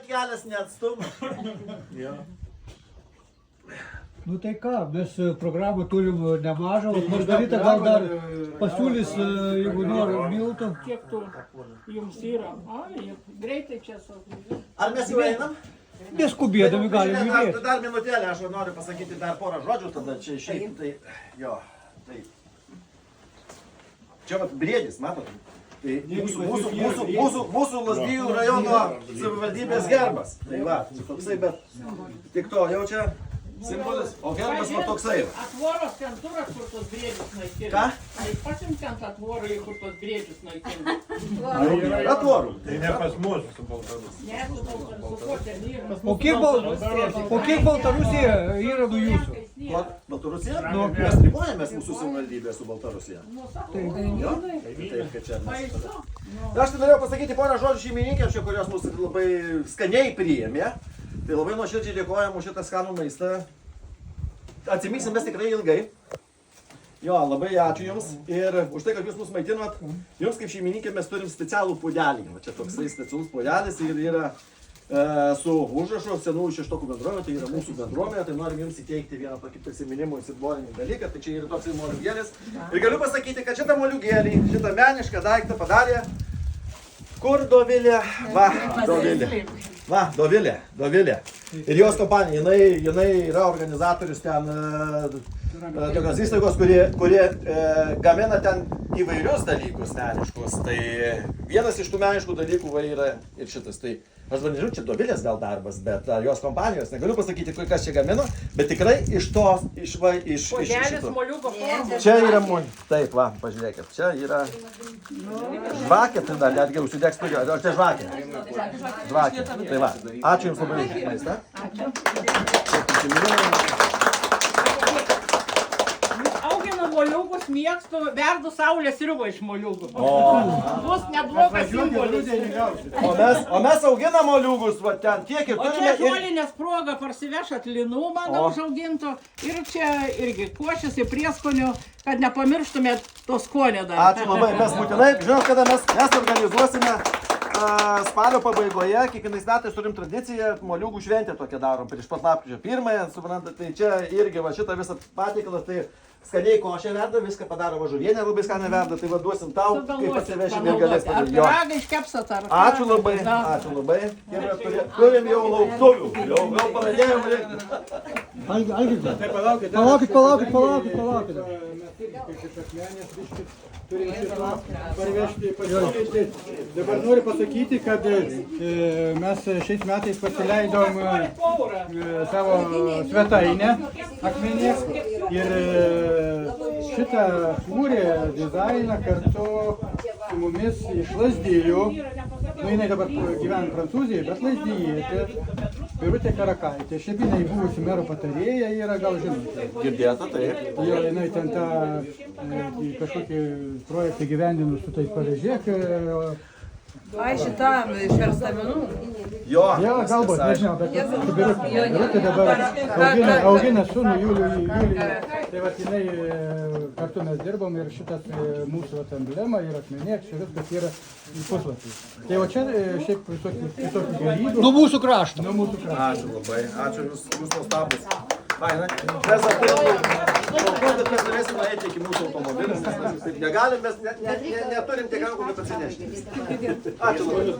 kelias neatstuma. Nu tai ką, mes programą turim nemažą, Margarita gal dar pasiūlys, jeigu nori, miltų. Kiek tu jums yra? Ai, greitai čia saugai. Ar mes jau einam? Neskubėdami galim judėti. Dar minutėlę, aš noriu pasakyti dar porą žodžių, tada čia išeiti. Tai, jo, tai. Čia vat briedis, matot? Tai mūsų Lazdijų rajono savivaldybės gerbas. Tai va, toksai, bet tik to jau čia simbolis, o gerbas va toksai. Atvoros ten turas, kur tos briedžius naikina. Ką? Tai pasimk ten tą tvorą, kur tos briedžius naikina. Yra tvorų. Tai ne pas mus su Baltarusija. Ne, su ko ten yra. O kiek Baltarusija yra nuo jūsų? Baltarusija? Mes ribojamės mūsų savivaldybė su Baltarusija. Jo? Taip, kad čia mes. Aš tai norėjau pasakyti porą žodžių šeimininkėms, kurios mūsų labai skaniai priėmė. Tai labai nuoširdžiai dėkojam už šitą skanų maistą. Atsimyksim mes tikrai ilgai. Jo, labai ačiū Jums ir už tai, kad Jūs mus maitinot. Jums kaip šeimininkė mes turim specialų puodelį. Čia toksai specialus puodelis ir yra su užrašu senųjų šeštokų bendruomenė, tai yra mūsų bendruomenė, tai norim Jums įteikti vieną tokį prisiminimų simbolinį dalyką, tai čia yra toksai moliūgėlis. Ir galiu pasakyti, kad šitą moliūgėlį, šitą menišką daiktą padarė kur Dovilė? Va, Dovilė. Va, Dovilė. Ir jos kompanija, jinai yra organizatorius ten tokios įstaigos, kurie gamina ten įvairius dalykus meniškus. Tai vienas iš tų meniškų dalykų va yra ir šitas. Tai aš nežinau, čia Dovilės gal darbas, bet jos kompanijos, negaliu pasakyti, kas čia gamino, bet tikrai iš to, iš šito. Čia yra taip, va, pažiūrėkit, čia yra žvakė, tai dar netgi užsidegs turiu, ar čia žvakė? Žvakė, tai va, ačiū Jums labai už maistą. Moliūgus mėgstu, verdu saulės sriubą iš moliūgų. Bus neblogas simbolis. O mes auginam moliūgus, va ten tiek ir O turime. čia žolinės proga parsivešat linų mano užauginto. Ir čia irgi košės ir prieskonių, kad nepamirštumėt to skonio dar. Ačiū labai, mes būtinai, žinot, kada mes organizuosime spalio pabaigoje, kiekvienais metais turim tradiciją, moliūgų šventę tokią darom, prieš pat lapkričio 1, suprantate, tai čia irgi va šitą visą patiekalą, tai skaniai košę verda, viską padaro va žuvienę, labai skaniai verda, tai va duosim tau, kaip atsivešim ir galės padaryti. Ar pyragą iškepsat ar? Ačiū labai. Turim jau lauktuvių, jau gal pradėjom rinkti. Palaukit. Turim šitą parvežti, pasiūlyti. Dabar noriu pasakyti, kad mes šiais metais pasileidom savo svetainę Akmenės ir šitą kūrė dizainą kartu su mumis iš Lazdijų. Nu, jinai dabar gyvena Prancūzijoje, bet Lazdijietė, Birutė Karakaitė. Šiaip jinai buvusi mero patarėja yra, gal žinote. Girdėta, taip. Jo, jinai ten tą kažkokį projektą gyvendinus su tais pavežėk. Ai, šitam šverstaminų. Jo, galbūt, nežinau, bet Birutė dabar augina sūnų Julijų. Tai va, jinai kartu mes dirbom ir šitas mūsų emblema ir Akmenės, čia viskas yra puslapis. Tai o čia šiaip visokių gerybių. Nuo mūsų krašto. Ačiū labai, ačiū Jūs nuostabus. Faina. Mes bet mes turėsim nueiti iki mūsų automobilių, nes mes taip negalim, mes neturim tiek rankų, bet atsinešti. Ačiū labai.